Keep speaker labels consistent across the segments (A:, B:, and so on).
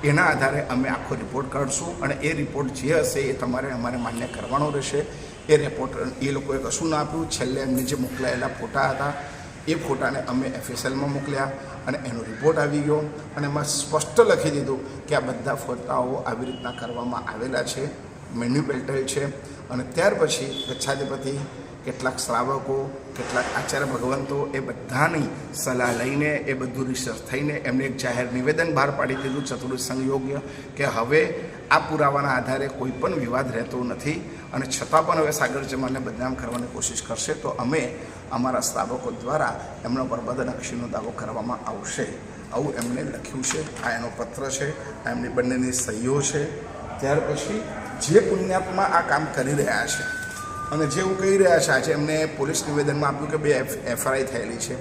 A: એના આધારે અમે આખો રિપોર્ટ કાઢશું અને એ રિપોર્ટ જે હશે એ તમારે અમારે માન્ય કરવાનો રહેશે. એ રિપોર્ટ એ લોકોએ કશું ના આપ્યું. છેલ્લે એમને જે મોકલાયેલા ફોટા હતા એ ફોટાને અમે FSLમાં મોકલ્યા અને એનો રિપોર્ટ આવી ગયો અને એમાં સ્પષ્ટ લખી દીધું કે આ બધા ફોટાઓ આવી રીતના કરવામાં આવેલા છે, મેન્યુપ્યુલેટેડ છે. અને ત્યાર પછી ગચ્છાધિપતિ, કેટલાક શ્રાવકો, કેટલાક આચાર્ય ભગવંતો એ બધાની સલાહ લઈને એ બધું રિસર્ચ થઈને એમને એક જાહેર નિવેદન બહાર પાડી દીધું ચતુર્થ સંઘ યોગ્ય કે હવે આ પુરાવાના આધારે કોઈ પણ વિવાદ રહેતો નથી અને છતાં પણ હવે સાગર જમાને બદનામ કરવાની કોશિશ કરશે તો અમે અમારા શ્રાવકો દ્વારા એમના પર બદનક્ષીનો દાવો કરવામાં આવશે. આવું એમને લખ્યું છે. આ એનો પત્ર છે, આ એમની બંનેની સહીઓ છે. ત્યાર પછી જે પુણ્યાત્મા આ કામ કરી રહ્યા છે અને જે એવું કહી રહ્યા છે, આજે એમને પોલીસ નિવેદનમાં આપ્યું કે 2 FIR થયેલી છે,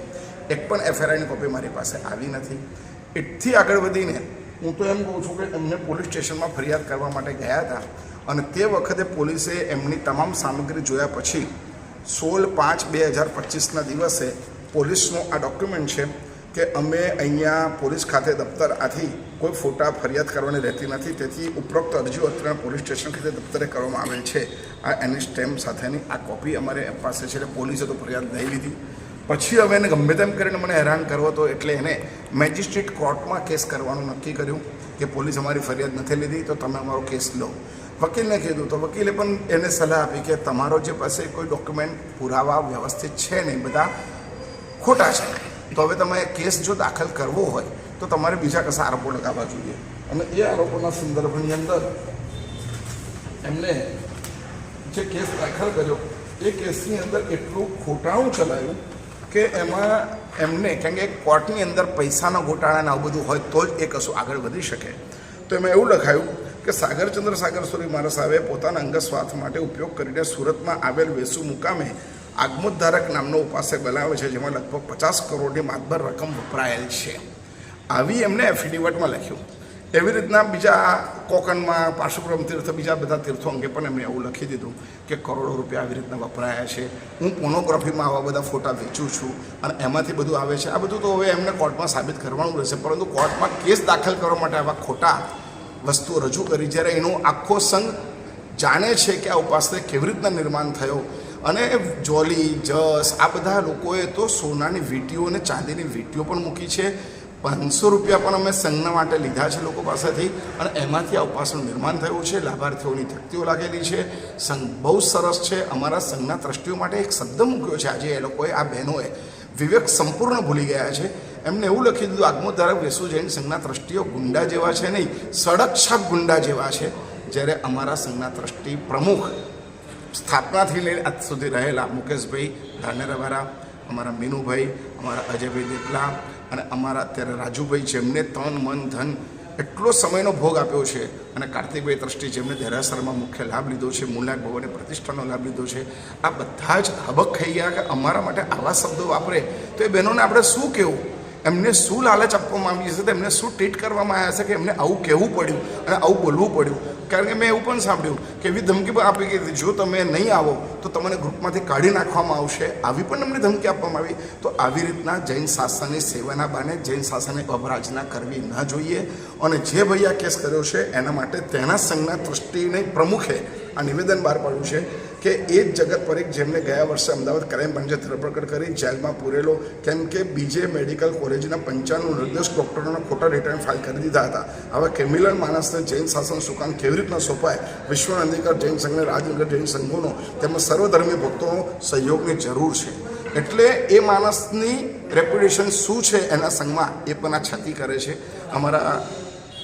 A: એક પણ FIRની કોપી મારી પાસે આવી નથી. એટલી આગળ વધીને હું તો એમ કહું છું કે એમને પોલીસ સ્ટેશનમાં ફરિયાદ કરવા માટે ગયા હતા અને તે વખતે પોલીસે એમની તમામ સામગ્રી જોયા પછી 16/5/2025ના દિવસે પોલીસનો આ ડોક્યુમેન્ટ છે કે અમે અહીંયા પોલીસ ખાતે દફતર આથી કોઈ ફોટા ફરિયાદ કરવાની રહેતી નથી, તેથી ઉપરોક્ત અરજીઓ અત્યારે પોલીસ સ્ટેશન ખાતે દફતરે કરવામાં આવેલ છે. આ એની સ્ટેમ્પ સાથેની આ કોપી અમારે પાસે છે. એટલે પોલીસે તો ફરિયાદ લઈ લીધી. પછી હવે એને ગમે તેમ કરીને મને હેરાન કરવો હતો એટલે એને મેજિસ્ટ્રેટ કોર્ટમાં કેસ કરવાનું નક્કી કર્યું કે પોલીસ અમારી ફરિયાદ નથી લીધી તો તમે અમારો કેસ લો. વકીલને કીધું તો વકીલે પણ એને સલાહ આપી કે તમારો જે પાસે કોઈ ડોક્યુમેન્ટ પુરાવા વ્યવસ્થિત છે નહીં, બધા ખોટા છે, તો હવે તમે કેસ જો દાખલ કરવો હોય તો તમારે બીજા કશા આરોપો લગાવવા જોઈએ. અને એ આરોપોના સંદર્ભની અંદર એમને જે કેસ દાખલ કર્યો એ કેસની અંદર એટલું ખોટાણું ચલાવ્યું કે એમાં એમને, કારણ કે કોર્ટની અંદર પૈસાના ગોટાળાને આવું બધું હોય તો જ એ કશું આગળ વધી શકે. તો એમાં એવું લખાયું કે સાગરચંદ્ર સાગરસુરી મહારાજ સાહેબે પોતાના અંગત સ્વાર્થ માટે ઉપયોગ કરીને સુરતમાં આવેલ વેસુ મુકામે આગમોદ્ધારક નામનો ઉપાસક બનાવે છે, જેમાં લગભગ 50 કરોડની માતબર રકમ વપરાયેલ છે. આવી એમને એફિડેવિટમાં લખ્યું. એવી રીતના બીજા કોકણમાં પાશુપુરમ તીર્થ, બીજા બધા તીર્થો અંગે પણ એમણે એવું લખી દીધું કે કરોડો રૂપિયા આવી રીતના વપરાયા છે. હું પોર્નોગ્રાફીમાં આવા બધા ફોટા વેચું છું અને એમાંથી બધું આવે છે. આ બધું તો હવે એમને કોર્ટમાં સાબિત કરવાનું રહેશે, પરંતુ કોર્ટમાં કેસ દાખલ કરવા માટે આવા ખોટા વસ્તુઓ રજૂ કરી, જ્યારે એનો આખો સંઘ જાણે છે કે આ ઉપાસને કેવી રીતના નિર્માણ થયો. અને જોલી, જસ, આ બધા લોકોએ તો સોનાની વીંટીઓ અને ચાંદીની વીંટીઓ પણ મૂકી છે. 500 રૂપિયા પણ અમે સંઘના માટે લીધા છે લોકો પાસેથી અને એમાંથી આ ઉપાસનું નિર્માણ થયું છે. લાભાર્થીઓની તકતીઓ લાગેલી છે. સંઘ બહુ સરસ છે. અમારા સંઘના ટ્રસ્ટીઓ માટે એક શબ્દ મૂક્યો છે. આજે એ લોકોએ, આ બહેનોએ વિવેક સંપૂર્ણ ભૂલી ગયા છે. એમને એવું લખી દીધું, આગમોદ્ધારક વેસુ જૈન સંઘના ટ્રસ્ટીઓ ગુંડા જેવા છે નહીં, સડકછાપ ગુંડા જેવા છે. જ્યારે અમારા સંઘના ટ્રસ્ટી પ્રમુખ સ્થાપનાથી લઈને આજ સુધી રહેલા મુકેશભાઈ ધાનેરાવાળા, અમારા મીનુભાઈ, અમારા અજયભાઈ દેપલા અને અમારા અત્યારે રાજુભાઈ, જેમને તન મન ધન એટલો સમયનો ભોગ આપ્યો છે, અને કાર્તિકભાઈ ટ્રસ્ટી જેમને દેરાસરમાં મુખ્ય લાભ લીધો છે, મૂલાક ભવને પ્રતિષ્ઠાનો લાભ લીધો છે, આ બધા જ હબક ખાઈ ગયા કે અમારા માટે આવા શબ્દો વાપરે તો એ બહેનોને આપણે શું કહેવું? એમને શું લાલચ આપવામાં આવી હશે, તો એમને શું ટ્રીટ કરવામાં આવ્યા હશે કે એમને આવું કહેવું પડ્યું અને આવું બોલવું પડ્યું? કારણ કે મેં એવું પણ સાંભળ્યું કે એવી ધમકી પણ આપી કે જો તમે નહીં આવો તો તમને ગ્રુપમાંથી કાઢી નાખવામાં આવશે. આવી પણ એમને ધમકી આપવામાં આવી. તો આવી રીતના જૈન શાસનની સેવાના બાને જૈન શાસનની અપરાજના કરવી ન જોઈએ. અને જે ભાઈ આ કેસ કર્યો છે એના માટે તેના સંઘના ટ્રસ્ટીને પ્રમુખે આ નિવેદન બહાર પાડ્યું છે કે એ જ જગત પરીખ જેમને ગયા વર્ષે અમદાવાદ ક્રાઇમ બ્રાન્ચે ધરપકડ કરી જેલમાં પૂરેલો, કેમ કે બીજે મેડિકલ કોલેજના 95 નિર્દોષ ડૉક્ટરોના ખોટા રિટર્ન ફાઇલ કરી દીધા હતા. હવે ક્રિમિનલ માણસને જૈન શાસન સુકાન કેવી રીતના સોંપાય? વિશ્વ અંધિકાર જૈન સંઘને, રાજનગર જૈન સંઘોનો તેમજ સર્વધર્મી ભક્તોનો સહયોગની જરૂર છે. એટલે એ માણસની રેપ્યુટેશન શું છે એના સંઘમાં, એ પણ આ છતી કરે છે. અમારા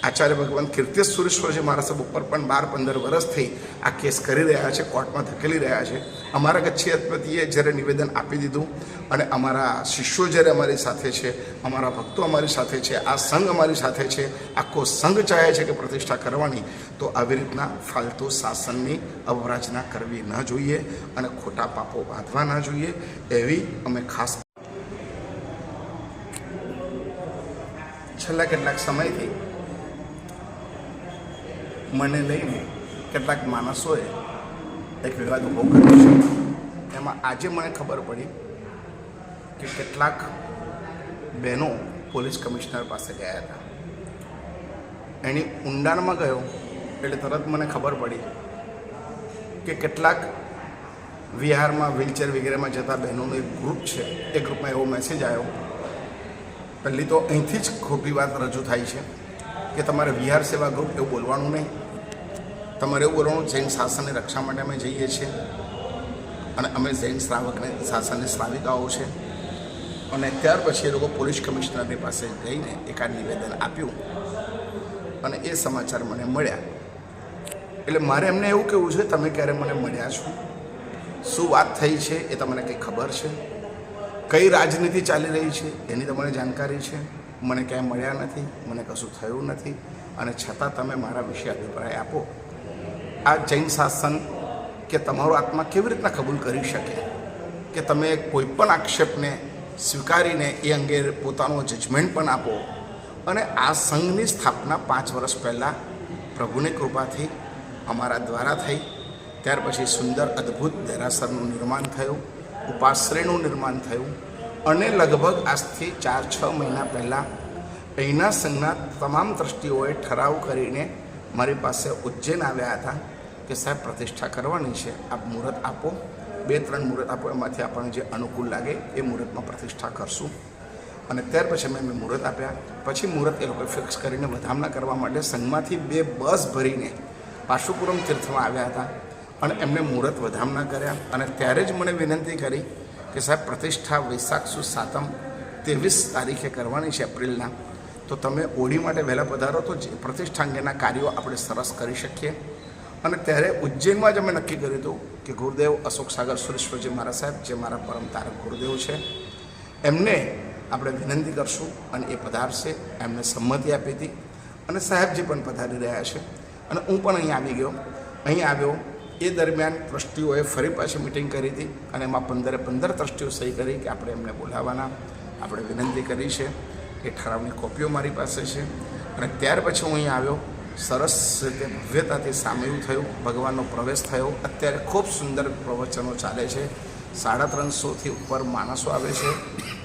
A: આચાર્ય ભગવાન કીર્તિશ સુરેશ્વરજી મહારાજ સાહેબ ઉપર પણ 12-15 વર્ષથી આ કેસ કરી રહ્યા છે, કોર્ટમાં ધકેલી રહ્યા છે. અમારા ગચ્છિયાધિપતિએ જ્યારે નિવેદન આપી દીધું અને અમારા શિષ્યો જ્યારે અમારી સાથે છે, અમારા ભક્તો અમારી સાથે છે, આ સંઘ અમારી સાથે છે, આખો સંઘ ચાહે છે કે પ્રતિષ્ઠા કરવાની, તો આવી રીતના ફાલતુ શાસનની અવરાજના કરવી ન જોઈએ અને ખોટા પાપો બાંધવા ન જોઈએ, એવી અમે ખાસ છેલ્લા કેટલાક સમયથી મને લઈને કેટલાક માણસોએ એક વિવાદ ઊભો કર્યો છે. એમાં આજે મને ખબર પડી કે કેટલાક બહેનો પોલીસ કમિશનર પાસે ગયા હતા એની ઊંડાણમાં ગયો એટલે તરત મને ખબર પડી કે કેટલાક વિહારમાં વ્હીલચેર વગેરેમાં જતા બહેનોનું એક ગ્રુપ છે. એ ગ્રુપમાં એવો મેસેજ આવ્યો, પહેલી તો અહીંથી જ ખોટી વાત રજૂ થાય છે કે તમારે વિહાર સેવા ગ્રુપ એવું બોલવાનું નહીં. તમારે એવું બોલવાનું જૈન શાસનની રક્ષા માટે અમે જઈએ છીએ અને અમે જૈન શ્રાવકને શાસનની શ્રાવિકાઓ છે. અને ત્યાર પછી એ લોકો પોલીસ કમિશનરની પાસે જઈને એકાદ નિવેદન આપ્યું અને એ સમાચાર મને મળ્યા. એટલે મારે એમને એવું કહેવું છે, તમે ક્યારે મને મળ્યા છો? શું વાત થઈ છે એ તમને કંઈ ખબર છે? કઈ રાજનીતિ ચાલી રહી છે એની તમને જાણકારી છે? મને ક્યાંય મળ્યા નથી, મને કશું થયું નથી, અને છતાં તમે મારા વિશે અભિપ્રાય આપો. આ જૈન શાસન કે તમારો આત્મા કેવી રીતના કબૂલ કરી શકે કે તમે કોઈ પણ આક્ષેપને સ્વીકારીને એ અંગે પોતાનો જજમેન્ટ પણ આપો? અને આ સંઘની સ્થાપના 5 વર્ષ પહેલાં પ્રભુની કૃપાથી અમારા દ્વારા થઈ. ત્યાર પછી સુંદર અદ્ભુત દેરાસરનું નિર્માણ થયું, ઉપાશ્રયનું નિર્માણ થયું, અને લગભગ આજથી 4-6 મહિના પહેલાં અહીંના સંઘના તમામ ટ્રસ્ટીઓએ ઠરાવ કરીને મારી પાસે ઉજ્જૈન આવ્યા હતા કે સાહેબ પ્રતિષ્ઠા કરવાની છે, આપ મુહૂર્ત આપો, 2-3 મુહૂર્ત આપો, એમાંથી આપણને જે અનુકૂળ લાગે એ મુહૂર્તમાં પ્રતિષ્ઠા કરશું. અને ત્યાર પછી મેં મુહૂર્ત આપ્યા. પછી મુહૂર્ત એ લોકોએ ફિક્સ કરીને વધામણા કરવા માટે સંઘમાંથી 2 બસ ભરીને પાશુપુરમ તીર્થમાં આવ્યા હતા અને એમને મુહૂર્ત વધામણા કર્યા. અને ત્યારે જ મને વિનંતી કરી કે સાહેબ પ્રતિષ્ઠા વૈશાખ સુદ સાતમ 23 તારીખે કરવાની છે એપ્રિલના, તો તમે ઓડી માટે વહેલા પધારો તો પ્રતિષ્ઠા અંગેના કાર્યો આપણે સરસ કરી શકીએ. અને ત્યારે ઉજ્જૈનમાં જ અમે નક્કી કર્યું હતું કે ગુરુદેવ અશોક સાગર સુરેશ્વરજી મારા સાહેબ, જે મારા પરમ તારક ગુરુદેવ છે, એમને આપણે વિનંતી કરશું અને એ પધારશે. એમને સંમતિ આપી હતી અને સાહેબજી પણ પધારી રહ્યા છે. અને હું પણ અહીં આવ્યો. એ દરમિયાન ટ્રસ્ટીઓએ ફરી પાછી મિટિંગ કરી હતી અને એમાં 15 ટ્રસ્ટીઓ સહી કરી કે આપણે એમને બોલાવવાના. આપણે વિનંતી કરી છે. એ ઠરાવની કોપીઓ મારી પાસે છે. અને ત્યાર પછી હું અહીં આવ્યો. સરસ રીતે ભવ્યતાથી સામેલ થયું, ભગવાનનો પ્રવેશ થયો. અત્યારે ખૂબ સુંદર પ્રવચનો ચાલે છે. 350થી ઉપર માણસો આવે છે.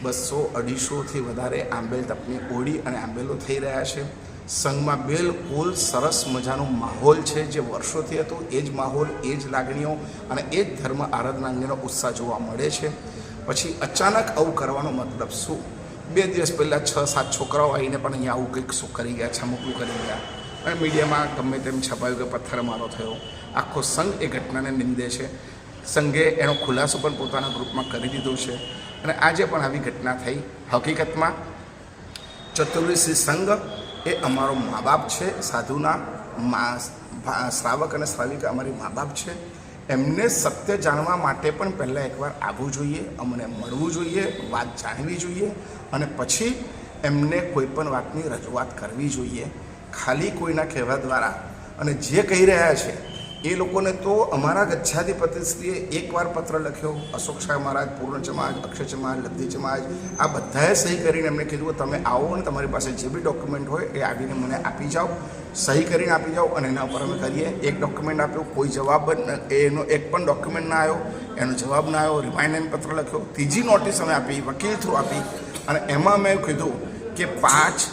A: 200-250થી વધારે આંબેલ તપની ઓડી અને આંબેલો થઈ રહ્યા છે. સંઘમાં બિલકુલ સરસ મજાનો માહોલ છે, જે વર્ષોથી હતો એ જ માહોલ, એ જ લાગણીઓ અને એ જ ધર્મ આરાધના અંગેનો ઉત્સાહ જોવા મળે છે. પછી અચાનક આવું કરવાનો મતલબ શું? 2 દિવસ પહેલાં 6-7 છોકરાઓ આવીને પણ અહીંયા આવું કંઈક શું કરી ગયા, છમકલું કરી ગયા, અને મીડિયામાં ગમે તેમ છપાયું કે પથ્થરમારો થયો. આખો સંઘ એ ઘટનાને નિંદે છે. સંઘે એનો ખુલાસો પણ પોતાના ગ્રુપમાં કરી દીધો છે. અને આજે પણ આવી ઘટના થઈ. હકીકતમાં ચતુર્વેશી સંઘ એ અમારો મા બાપ છે. સાધુના શ્રાવક અને શ્રાવિકા અમારી મા બાપ છે. એમને સત્ય જાણવા માટે પણ પહેલાં એકવાર આવવું જોઈએ, અમને મળવું જોઈએ, વાત જાણવી જોઈએ, અને પછી એમને કોઈ પણ વાતની રજૂઆત કરવી જોઈએ. ખાલી કોઈના કહેવા દ્વારા અને જે કહી રહ્યા છે એ લોકોને તો અમારા ગચ્છાધિપતિશ્રીએ એકવાર પત્ર લખ્યો, અશોક શાહ મહારાજ, પૂર્ણ સમાજ, અક્ષય સમાજ, લબ્ધિ સમાજ, આ બધાએ સહી કરીને એમને કીધું કે તમે આવો અને તમારી પાસે જે બી ડોક્યુમેન્ટ હોય એ આવીને મને આપી જાઓ, સહી કરીને આપી જાઓ, અને એના ઉપર અમે કરીએ. એક ડોક્યુમેન્ટ આપ્યો, કોઈ જવાબ એનો એક પણ ડોક્યુમેન્ટ ના આવ્યો, એનો જવાબ ના આવ્યો. રિમાઇન્ડર પત્ર લખ્યો. ત્રીજી નોટિસ અમે આપી, વકીલ થ્રુ આપી, અને એમાં મેં કીધું કે 5